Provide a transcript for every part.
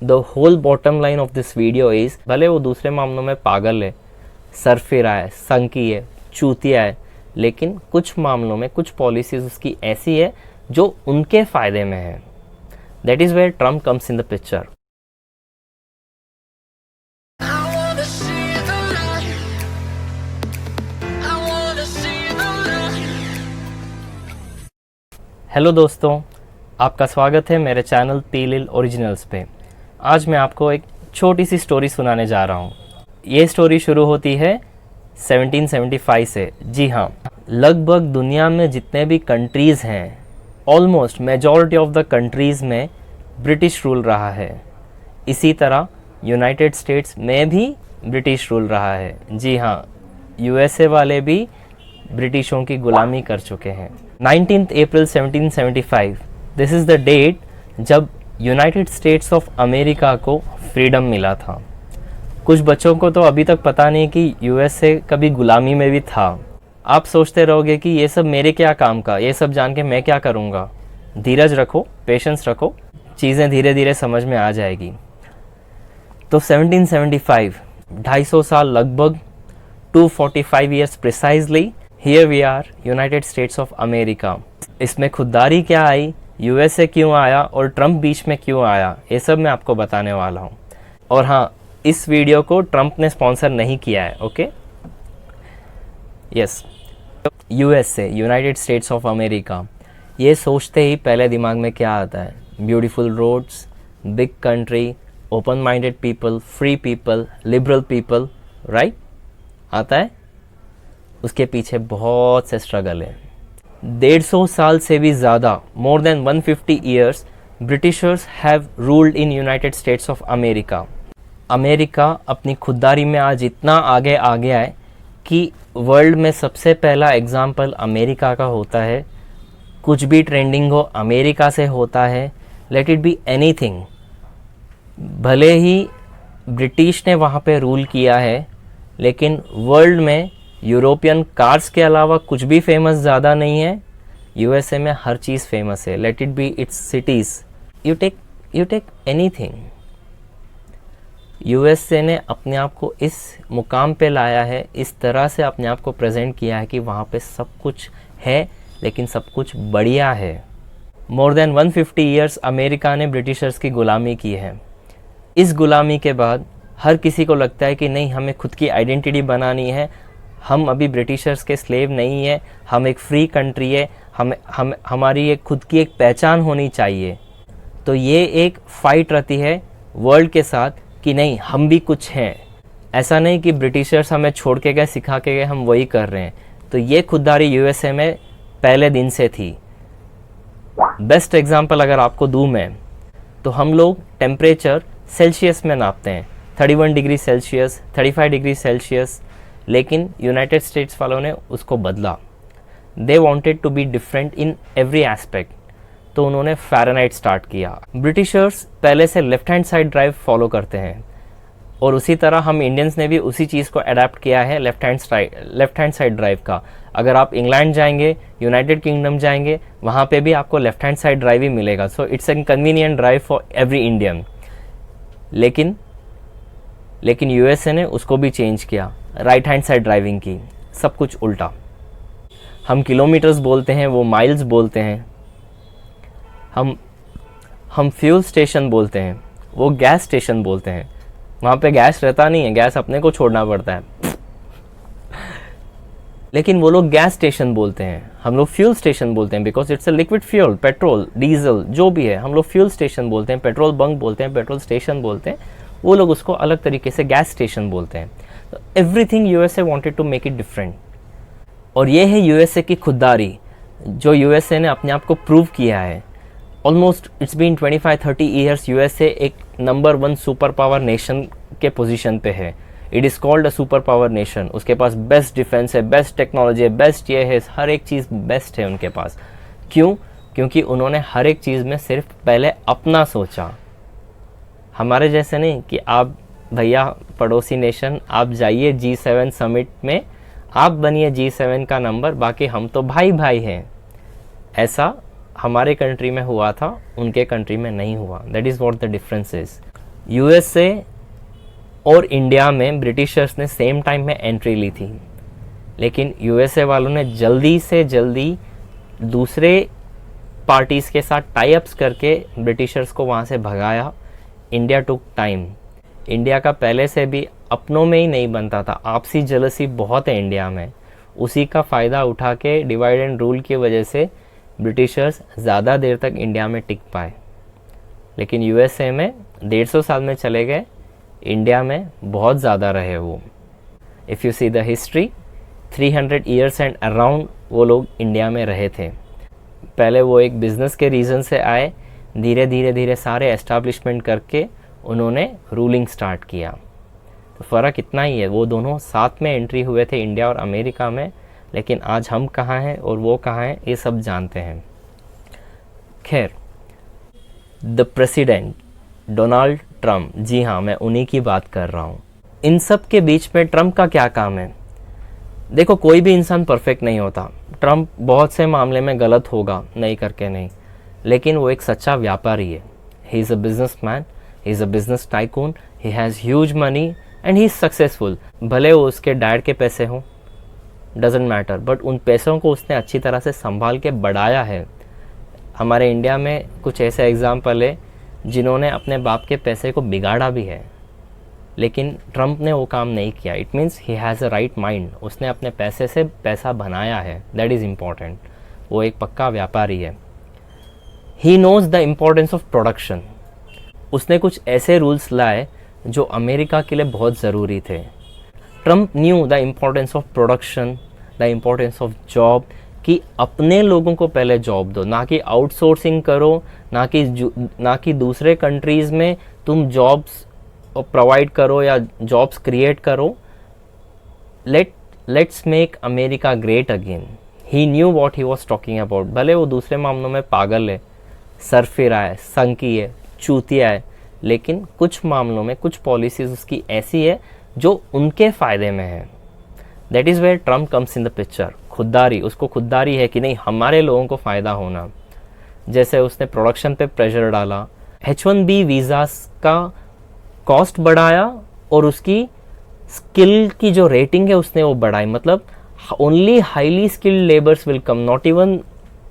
The whole bottom line of this video is, भले वो दूसरे मामलों में पागल है, सरफिरा है, संकी है, चूतिया है, लेकिन कुछ मामलों में कुछ पॉलिसीज उसकी ऐसी है जो उनके फायदे में है. That is where Trump comes in the picture. Hello दोस्तों, आपका स्वागत है मेरे चैनल पीलिल ओरिजिनल्स पे. आज मैं आपको एक छोटी सी स्टोरी सुनाने जा रहा हूँ. ये स्टोरी शुरू होती है 1775 से. जी हाँ, लगभग दुनिया में जितने भी कंट्रीज़ हैं, almost majority of the countries में ब्रिटिश रूल रहा है. इसी तरह यूनाइटेड स्टेट्स में भी ब्रिटिश रूल रहा है. जी हाँ, यूएसए वाले भी ब्रिटिशों की गुलामी कर चुके हैं. 19 अप्रैल 1775, दिस इज़ द डेट जब यूनाइटेड स्टेट्स ऑफ अमेरिका को फ्रीडम मिला था. कुछ बच्चों को तो अभी तक पता नहीं कि यूएसए कभी गुलामी में भी था. आप सोचते रहोगे कि ये सब मेरे क्या काम का, ये सब जान के मैं क्या करूँगा. धीरज रखो, पेशेंस रखो, चीज़ें धीरे धीरे समझ में आ जाएगी. तो 1775, 250 साल लगभग, 245 years precisely, here we are, United States of America. इसमें खुददारी क्या आई, यूएसए क्यों आया और ट्रम्प बीच में क्यों आया, ये सब मैं आपको बताने वाला हूँ. और हाँ, इस वीडियो को ट्रम्प ने स्पॉन्सर नहीं किया है. Okay, yes. USA, United States of America, ये सोचते ही पहले दिमाग में क्या आता है? Beautiful roads, big country, open minded people, free people, liberal people, right? आता है. उसके पीछे बहुत से स्ट्रगल है. 150 साल से भी ज़्यादा, more than 150 years, Britishers have ruled in United States of America. America अपनी खुददारी में आज इतना आगे आ गया है कि वर्ल्ड में सबसे पहला एग्जाम्पल अमेरिका का होता है. कुछ भी ट्रेंडिंग हो अमेरिका से होता है. Let it be anything. भले ही ब्रिटिश ने वहाँ पे रूल किया है, लेकिन वर्ल्ड में यूरोपियन कार्स के अलावा कुछ भी फेमस ज़्यादा नहीं है. यूएसए में हर चीज़ फेमस है. Let it be its cities. You take anything. USA ने अपने आप को इस मुकाम पे लाया है, इस तरह से अपने आप को प्रेजेंट किया है कि वहाँ पे सब कुछ है, लेकिन सब कुछ बढ़िया है. मोर देन 150 ईयर्स अमेरिका ने ब्रिटिशर्स की गुलामी की है. इस गुलामी के बाद हर किसी को लगता है कि नहीं, हमें खुद की आइडेंटिटी बनानी है. हम अभी ब्रिटिशर्स के स्लेव नहीं है, हम एक फ्री कंट्री है, हमारी एक खुद की एक पहचान होनी चाहिए. तो ये एक फाइट रहती है वर्ल्ड के साथ कि नहीं, हम भी कुछ हैं. ऐसा नहीं कि ब्रिटिशर्स हमें छोड़ के गए, सिखा के गए, हम वही कर रहे हैं. तो ये खुददारी यूएसए में पहले दिन से थी. बेस्ट एग्जांपल अगर आपको दूं मैं, तो हम लोग टेम्परेचर सेल्सियस में नापते हैं, 31 डिग्री सेल्सियस, 35 डिग्री सेल्सियस. लेकिन यूनाइटेड स्टेट्स वालों ने उसको बदला. They wanted to be different in every aspect. तो उन्होंने फ़ारेनहाइट स्टार्ट किया. ब्रिटिशर्स पहले से left hand side drive follow करते हैं, और उसी तरह हम इंडियंस ने भी उसी चीज़ को अडेप्ट किया है, लेफ्ट हैंड साइड ड्राइव का. अगर आप इंग्लैंड जाएंगे, यूनाइटेड किंगडम जाएंगे, वहाँ पे भी आपको लेफ्ट हैंड साइड ड्राइव ही मिलेगा. So it's an convenient drive for every Indian. लेकिन यूएसए ने उसको भी चेंज किया, राइट हैंड साइड ड्राइविंग की. सब कुछ उल्टा. हम किलोमीटर्स बोलते हैं, वो माइल्स बोलते हैं. हम फ्यूल स्टेशन बोलते हैं, वो गैस स्टेशन बोलते हैं. वहाँ पे गैस रहता नहीं है, गैस अपने को छोड़ना पड़ता है. लेकिन वो लोग गैस स्टेशन बोलते हैं, हम लोग फ्यूल स्टेशन बोलते हैं, because it's a liquid fuel, petrol, diesel जो भी है, हम लोग फ्यूल स्टेशन बोलते हैं, पेट्रोल बंक बोलते हैं, पेट्रोल स्टेशन बोलते हैं. वो लोग उसको अलग तरीके से गैस स्टेशन बोलते हैं. Everything USA wanted to make it different. और ये है यूएसए की खुददारी, जो यूएसए ने अपने आप को प्रूव किया है. Almost it's been 25-30 years USA एक नंबर 1 सुपर पावर नेशन के पोजीशन पे है. It is called a super power nation. उसके पास बेस्ट डिफेंस है, बेस्ट टेक्नोलॉजी है, बेस्ट ये है, हर एक चीज़ बेस्ट है उनके पास. क्यों? क्योंकि उन्होंने हर एक चीज़ में सिर्फ पहले अपना सोचा. हमारे जैसे नहीं कि आप भैया पड़ोसी नेशन, आप जाइए G7 समिट में, आप बनिए G7 का नंबर, बाकी हम तो भाई भाई हैं. ऐसा हमारे कंट्री में हुआ था, उनके कंट्री में नहीं हुआ. That is what the difference is. USA और इंडिया में ब्रिटिशर्स ने सेम टाइम में एंट्री ली थी, लेकिन यूएसए वालों ने जल्दी से जल्दी दूसरे पार्टीज़ के साथ टाई अप्स करके ब्रिटिशर्स को वहाँ से भगाया। India took time. इंडिया का पहले से भी अपनों में ही नहीं बनता था, आपसी जलसी बहुत है इंडिया में। उसी का फ़ायदा उठा के डिवाइड एंड रूल की वजह से ब्रिटिशर्स ज़्यादा देर तक इंडिया में टिक पाए, लेकिन यूएसए में 150 साल में चले गए, इंडिया में बहुत ज़्यादा रहे वो। If you see the history, 300 years and around वो लोग इंडिया में रहे थे। पहले वो एक बिज़नेस के रीज़न से आए, धीरे धीरे धीरे सारे एस्टैब्लिशमेंट करके उन्होंने रूलिंग स्टार्ट किया। तो फ़र्क इतना ही है, वो दोनों साथ में एंट्री हुए थे इंडिया और अमेरिका में, लेकिन आज हम कहाँ हैं और वो कहाँ हैं ये सब जानते हैं। खैर, द प्रेसिडेंट डोनाल्ड ट्रम्प, जी हाँ मैं उन्हीं की बात कर रहा हूँ। इन सब के बीच में ट्रम्प का क्या काम है? देखो, कोई भी इंसान परफेक्ट नहीं होता। ट्रम्प बहुत से मामले में गलत होगा, नहीं करके नहीं, लेकिन वो एक सच्चा व्यापारी है। He is a business man, he is a business tycoon, he has huge money and he is successful. भले वो उसके डैड के पैसे हों, डजेंट मैटर, बट उन पैसों को उसने अच्छी तरह से संभाल के बढ़ाया है। हमारे इंडिया में कुछ ऐसे एग्जाम्पल है जिन्होंने अपने बाप के पैसे को बिगाड़ा भी है, लेकिन ट्रम्प ने वो काम नहीं किया। It means he has a right mind, उसने अपने पैसे से पैसा बनाया है, दैट इज़ इम्पॉर्टेंट। वो एक पक्का व्यापारी है। He knows the importance of production. उसने कुछ ऐसे रूल्स लाए जो अमेरिका के लिए बहुत ज़रूरी थे। Trump new the importance of production, the importance of job, कि अपने लोगों को पहले जॉब दो, ना कि आउटसोर्सिंग करो, ना कि दूसरे कंट्रीज़ में तुम जॉब्स प्रोवाइड करो या जॉब्स क्रिएट करो। Let's make America great again. He knew what he was talking about. भले वो दूसरे मामलों में पागल है, सरफिरा है, संकी है, चूतिया है, लेकिन कुछ मामलों में कुछ पॉलिसीज़ उसकी ऐसी है जो उनके फ़ायदे में है। That is where Trump comes in the picture. खुददारी, उसको खुददारी है कि नहीं हमारे लोगों को फ़ायदा होना। जैसे उसने प्रोडक्शन पे प्रेशर डाला, H1B वीज़ास का कॉस्ट बढ़ाया और उसकी स्किल की जो रेटिंग है उसने वो बढ़ाई। मतलब only highly skilled labours will come, not even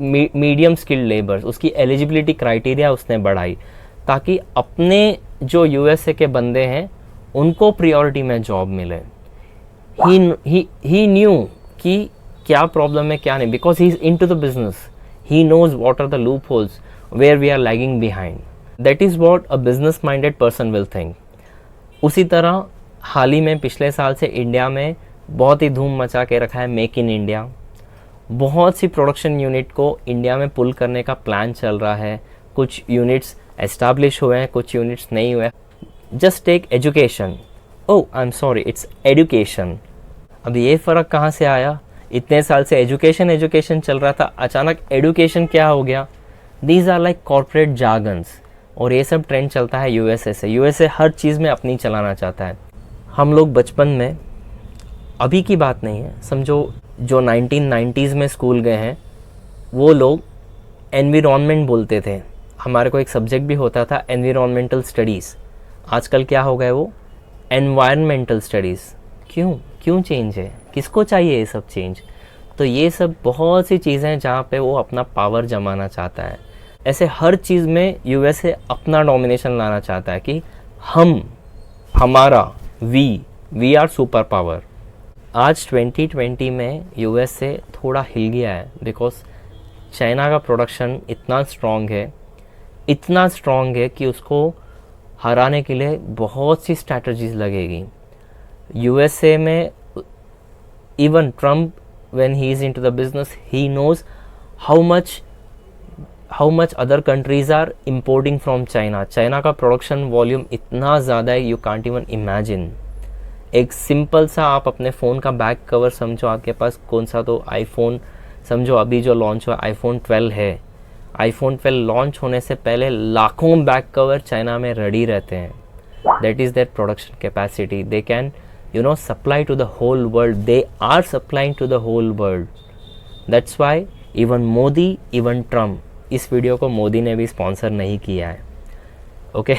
medium skilled labours. उसकी एलिजिबिलिटी क्राइटेरिया उसने बढ़ाई ताकि अपने जो यूएसए के बंदे हैं उनको प्रायोरिटी में जॉब मिले। ही न्यू कि क्या प्रॉब्लम है क्या नहीं, because he is into the business. He knows what are the loopholes where we are lagging behind. That is what a business minded person will think. उसी तरह हाल ही में पिछले साल से इंडिया में बहुत ही धूम मचा के रखा है मेक इन इंडिया। बहुत सी प्रोडक्शन यूनिट को इंडिया में पुल करने का प्लान चल रहा है। कुछ यूनिट्स एस्टैब्लिश हुए हैं, कुछ यूनिट्स नहीं हुए। Just take education. Oh I am sorry, it's education. अब ये फ़र्क कहाँ से आया? इतने साल से एजुकेशन एजुकेशन चल रहा था, अचानक एडुकेशन क्या हो गया? These are like corporate jargons. और ये सब ट्रेंड चलता है यूएसए से। यूएसए हर चीज़ में अपनी चलाना चाहता है। हम लोग बचपन में, अभी की बात नहीं है, समझो जो 1990s में स्कूल गए हैं वो लोग एनवायरनमेंट बोलते थे। हमारे को एक सब्जेक्ट भी होता था एनवायरनमेंटल स्टडीज़। आजकल क्या हो गए वो एनवायरनमेंटल स्टडीज़। क्यों चेंज है? किसको चाहिए ये सब चेंज? तो ये सब बहुत सी चीज़ें हैं जहाँ पे वो अपना पावर जमाना चाहता है। ऐसे हर चीज़ में यूएसए अपना डोमिनेशन लाना चाहता है कि हमारा वी आर सुपर पावर। आज 2020 में यूएसए थोड़ा हिल गया है बिकॉज चाइना का प्रोडक्शन इतना स्ट्रॉन्ग है कि उसको हराने के लिए बहुत सी स्ट्रैटेजीज लगेगी। यूएसए में even Trump when he is into the business, he knows how much other countries are importing from China. China का प्रोडक्शन वॉल्यूम इतना ज़्यादा है, यू कांट इवन इमेजिन। एक सिंपल सा आप अपने फ़ोन का बैक कवर समझो, आपके पास कौन सा, तो आईफोन समझो, अभी जो लॉन्च हुआ आईफोन 12 है। आईफोन 12 लॉन्च होने से पहले लाखों बैक कवर चाइना में रेडी रहते हैं। That is their production capacity. They can supply to the whole world. They are supplying to the whole world. That's why even Modi, even Trump, इस video को मोदी ने भी स्पॉन्सर नहीं किया है। ओके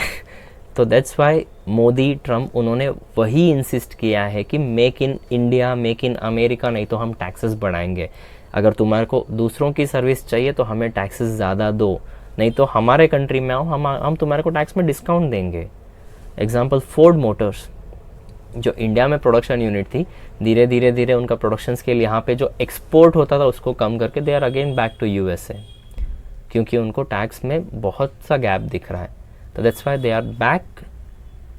तो दैट्स वाई मोदी ट्रम्प उन्होंने वही इंसिस्ट किया है कि make in India, make in America, नहीं तो हम टैक्सेस बढ़ाएंगे। अगर तुम्हारे को दूसरों की सर्विस चाहिए तो हमें टैक्सेस ज़्यादा दो, नहीं तो हमारे कंट्री में आओ, हम तुम्हारे को टैक्स में डिस्काउंट देंगे। एग्जाम्पल फोर्ड मोटर्स, जो इंडिया में प्रोडक्शन यूनिट थी, धीरे धीरे उनका प्रोडक्शन स्केल यहाँ पे जो एक्सपोर्ट होता था उसको कम करके they are again back to USA, क्योंकि उनको टैक्स में बहुत सा गैप दिख रहा है। तो that's why they are back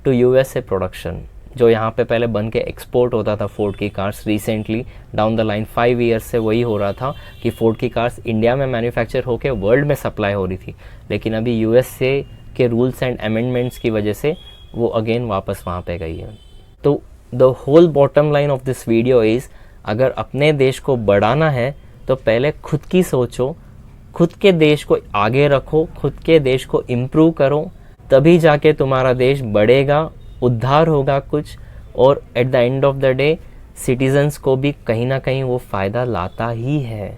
to USA production, जो यहाँ पे पहले बन के एक्सपोर्ट होता था फोर्ड की cars. Recently down the line 5 years से वही हो रहा था कि फोर्ड की कार्स इंडिया में मैन्युफैक्चर होकर वर्ल्ड में सप्लाई हो रही थी, लेकिन अभी यूएसए के रूल्स एंड अमेंडमेंट्स की वजह से वो अगेन वापस वहाँ पे गई है। तो the whole bottom line of this video is, अगर अपने देश को बढ़ाना है तो पहले खुद की सोचो, खुद के देश को आगे रखो, खुद के देश को इम्प्रूव करो, तभी जाके तुम्हारा देश बढ़ेगा, उद्धार होगा कुछ, और at the end of the day citizens को भी कहीं ना कहीं वो फ़ायदा लाता ही है।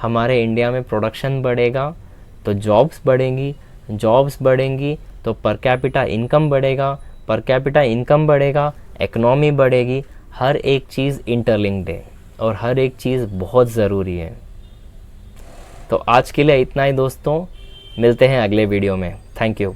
हमारे इंडिया में प्रोडक्शन बढ़ेगा तो जॉब्स बढ़ेंगी, जॉब्स बढ़ेंगी तो पर कैपिटा इनकम बढ़ेगा, पर कैपिटा इनकम बढ़ेगा, इकोनॉमी बढ़ेगी। हर एक चीज़ इंटरलिंक्ड है और हर एक चीज़ बहुत ज़रूरी है। तो आज के लिए इतना ही दोस्तों, मिलते हैं अगले वीडियो में। Thank you.